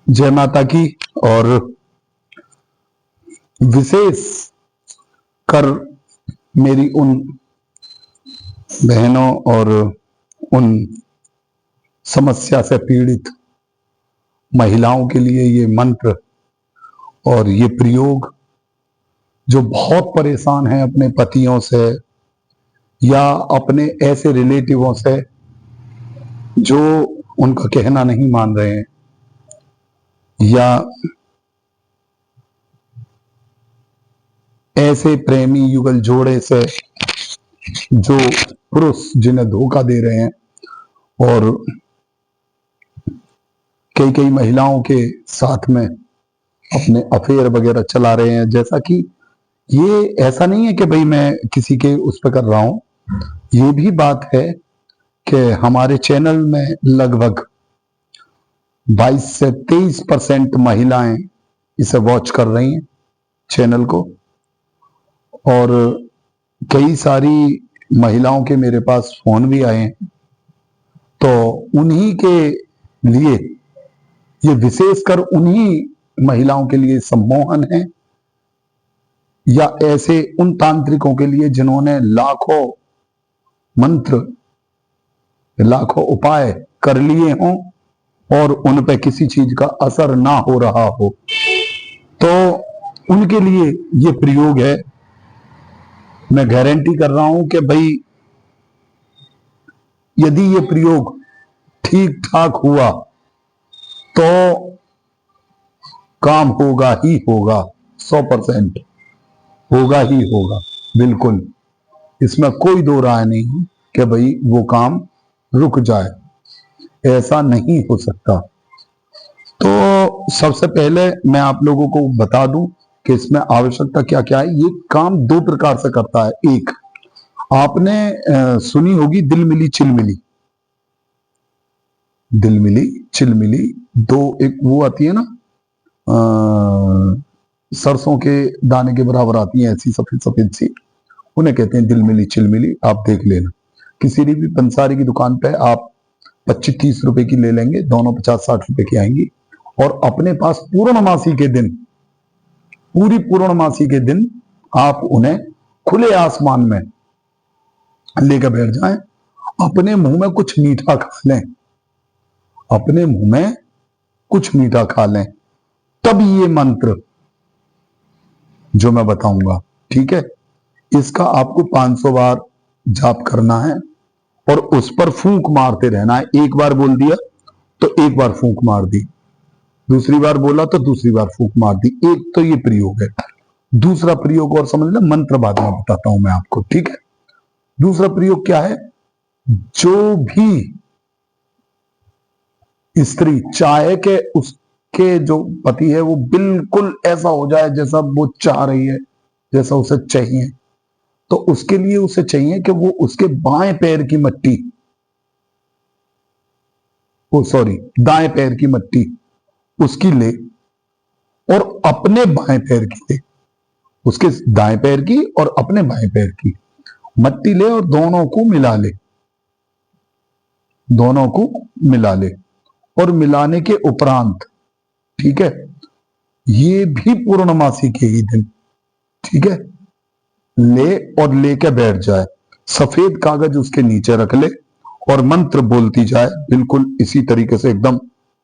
जय माता की। और विशेष कर मेरी उन बहनों और उन समस्या से पीड़ित महिलाओं के लिए ये मंत्र और ये प्रयोग, जो बहुत परेशान हैं अपने पतियों से या अपने ऐसे रिलेटिवों से जो उनका कहना नहीं मान रहे हैं, या ऐसे प्रेमी युगल जोड़े से जो पुरुष जिन्हें धोखा दे रहे हैं और कई कई महिलाओं के साथ में अपने अफेयर वगैरह चला रहे हैं। जैसा कि ये ऐसा नहीं है कि भाई मैं किसी के उस पर कर रहा हूं, ये भी बात है कि हमारे चैनल में लगभग 22 से 23% महिलाएं इसे वॉच कर रही हैं चैनल को, और कई सारी महिलाओं के मेरे पास फोन भी आए हैं। तो उन्हीं के लिए ये विशेषकर उन्हीं महिलाओं के लिए सम्मोहन है, या ऐसे उन तांत्रिकों के लिए जिन्होंने लाखों मंत्र लाखों उपाय कर लिए हों और उन पे किसी चीज का असर ना हो रहा हो, तो उनके लिए ये प्रयोग है। मैं गारंटी कर रहा हूं कि भाई यदि ये प्रयोग ठीक ठाक हुआ तो काम होगा ही होगा, 100% होगा ही होगा। बिल्कुल, इसमें कोई दो राय नहीं है कि भाई वो काम रुक जाए, ऐसा नहीं हो सकता। तो सबसे पहले मैं आप लोगों को बता दूं कि इसमें आवश्यकता क्या क्या है। ये काम दो प्रकार से करता है। एक, आपने सुनी होगी दिल मिली चिल मिली, दिल मिली चिल मिली। दो, एक वो आती है ना, सरसों के दाने के बराबर आती है ऐसी सफेद सफेद सी, उन्हें कहते हैं दिल मिली चिल मिली। आप देख लेना, किसी भी पंसारी की दुकान पे आप 25-30 रुपए की ले लेंगे, दोनों 50-60 रुपए की आएंगी। और अपने पास पूर्णमासी के दिन, पूरी पूर्णमासी के दिन आप उन्हें खुले आसमान में लेकर बैठ जाएं, अपने मुंह में कुछ मीठा खा लें, अपने मुंह में कुछ मीठा खा लें, तब ये मंत्र जो मैं बताऊंगा, ठीक है, इसका आपको 500 बार जाप करना है और उस पर फूंक मारते रहना है। एक बार बोल दिया तो एक बार फूंक मार दी, दूसरी बार बोला तो दूसरी बार फूंक मार दी। एक तो ये प्रयोग है। दूसरा प्रयोग और समझ लें, मंत्र बाद में बताता हूं मैं आपको, ठीक है। दूसरा प्रयोग क्या है, जो भी स्त्री चाहे कि उसके जो पति है वो बिल्कुल ऐसा हो जाए जैसा वो चाह रही है, जैसा उसे चाहिए, तो उसके लिए उसे चाहिए कि वो उसके बाएं पैर की मट्टी, दाएं पैर की मट्टी उसकी ले और अपने बाएं पैर की ले, उसके दाएं पैर की और अपने बाएं पैर की मट्टी ले और दोनों को मिला ले, दोनों को मिला ले। और मिलाने के उपरांत, ठीक है, ये भी पूर्णमासी के ही दिन, ठीक है, ले और लेके बैठ जाए, सफेद कागज उसके नीचे रख ले और मंत्र बोलती जाए। बिल्कुल इसी तरीके से एकदम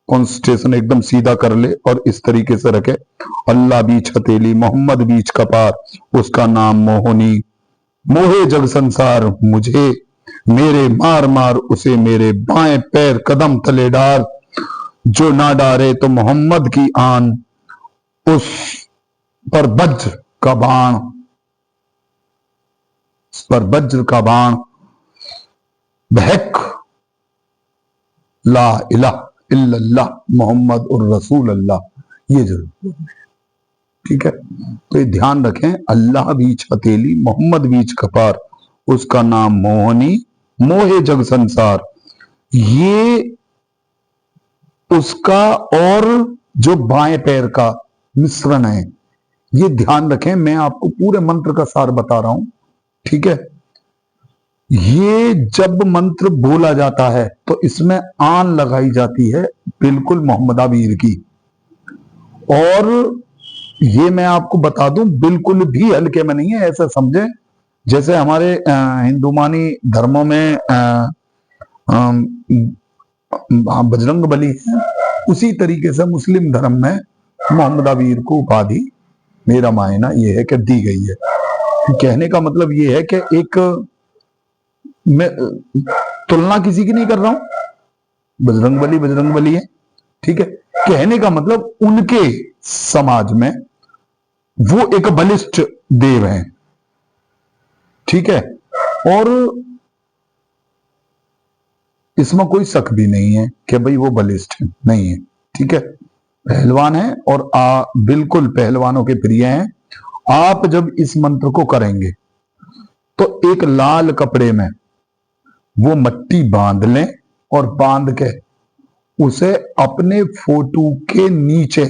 कॉन्सेंट्रेशन एकदम सीधा कर ले और इस तरीके से रखे, अल्लाह बीच हथेली मोहम्मद बीच कपार, उसका नाम मोहनी, मोहे जग संसार मुझे, मेरे मार मार उसे मेरे बाएं पैर कदम तले डाल, जो ना डारे तो मोहम्मद की आन, उस पर वज्र का बाण, उस पर वज्र का बाण, बहक ला इलाहा इल्लल्लाह मोहम्मद और रसूल अल्लाह, ये जरूर, ठीक है। तो ये ध्यान रखें, अल्लाह बीच हथेली मोहम्मद बीच कपार, उसका नाम मोहनी, मोहे जग संसार, ये उसका और जो बाएं पैर का मिश्रण है। ये ध्यान रखें, मैं आपको पूरे मंत्र का सार बता रहा हूं, ठीक है। ये जब मंत्र बोला जाता है तो इसमें आन लगाई जाती है बिल्कुल मोहम्मदावीर की, और ये मैं आपको बता दूं, बिल्कुल भी हल्के में नहीं है। ऐसा समझे जैसे हमारे हिंदुमानी धर्मों में बजरंग बली है, उसी तरीके से मुस्लिम धर्म में मोहम्मद अबीर को उपाधि, मेरा मायना ये है कि दी गई है। कहने का मतलब ये है कि एक, मैं तुलना किसी की नहीं कर रहा हूं, बजरंग बली है, ठीक है। कहने का मतलब उनके समाज में वो एक बलिष्ठ देव हैं, ठीक है। और इसमें कोई शक भी नहीं है कि भाई वो बलिष्ठ नहीं है, ठीक है। पहलवान है और बिल्कुल पहलवानों के प्रिय हैं। आप जब इस मंत्र को करेंगे तो एक लाल कपड़े में वो मट्टी बांध लें और बांध के उसे अपने फोटो के नीचे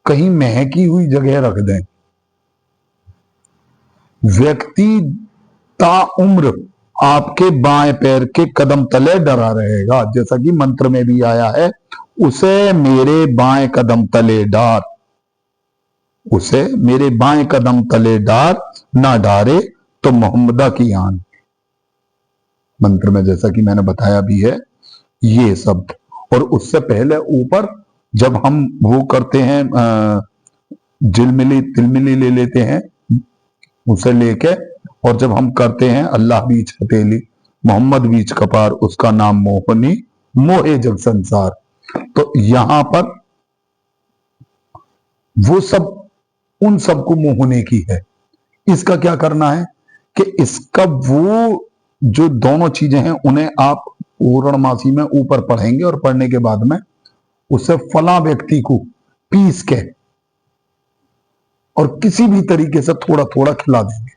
कहीं महकी हुई जगह रख दें। व्यक्ति ताउम्र आपके बाएं पैर के कदम तले डरा रहेगा, जैसा कि मंत्र में भी आया है, उसे मेरे बाएं कदम तले डार, उसे मेरे बाएं कदम तले डार, ना डारे तो मोहम्मदा की आन। मंत्र में जैसा कि मैंने बताया भी है ये सब। और उससे पहले ऊपर जब हम वो करते हैं, जिलमिली तिलमिली ले लेते हैं, उसे लेके, और जब हम करते हैं अल्लाह बीच हथेली मोहम्मद बीच कपार, उसका नाम मोहनी, मोहे जग संसार, तो यहां पर वो सब उन सबको मोहने की है। इसका क्या करना है कि इसका वो जो दोनों चीजें हैं उन्हें आप पूर्णमासी में ऊपर पढ़ेंगे और पढ़ने के बाद में उसे फला व्यक्ति को पीस के और किसी भी तरीके से थोड़ा थोड़ा खिला देंगे,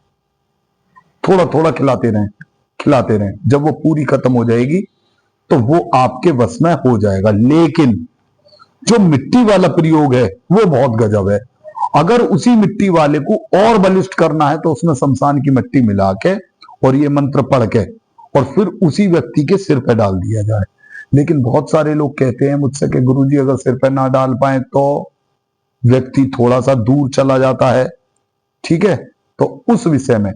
थोड़ा थोड़ा खिलाते रहें। जब वो पूरी खत्म हो जाएगी तो वो आपके वश में हो जाएगा। लेकिन जो मिट्टी वाला प्रयोग है वो बहुत गजब है। अगर उसी मिट्टी वाले को और बलिष्ठ करना है तो उसमें शमशान की मिट्टी मिला के और ये मंत्र पढ़ के और फिर उसी व्यक्ति के सिर पे डाल दिया जाए। लेकिन बहुत सारे लोग कहते हैं मुझसे कि गुरुजी अगर सिर पे ना डाल पाए तो व्यक्ति थोड़ा सा दूर चला जाता है, ठीक है। तो उस विषय में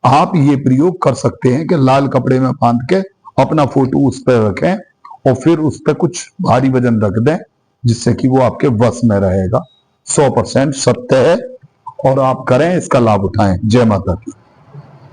आप ये प्रयोग कर सकते हैं कि लाल कपड़े में बांध के अपना फोटो उस पर रखें और फिर उस पर कुछ भारी वजन रख दें, जिससे कि वो आपके वश में रहेगा। 100% सत्य है और आप करें, इसका लाभ उठाएं। जय माता दी।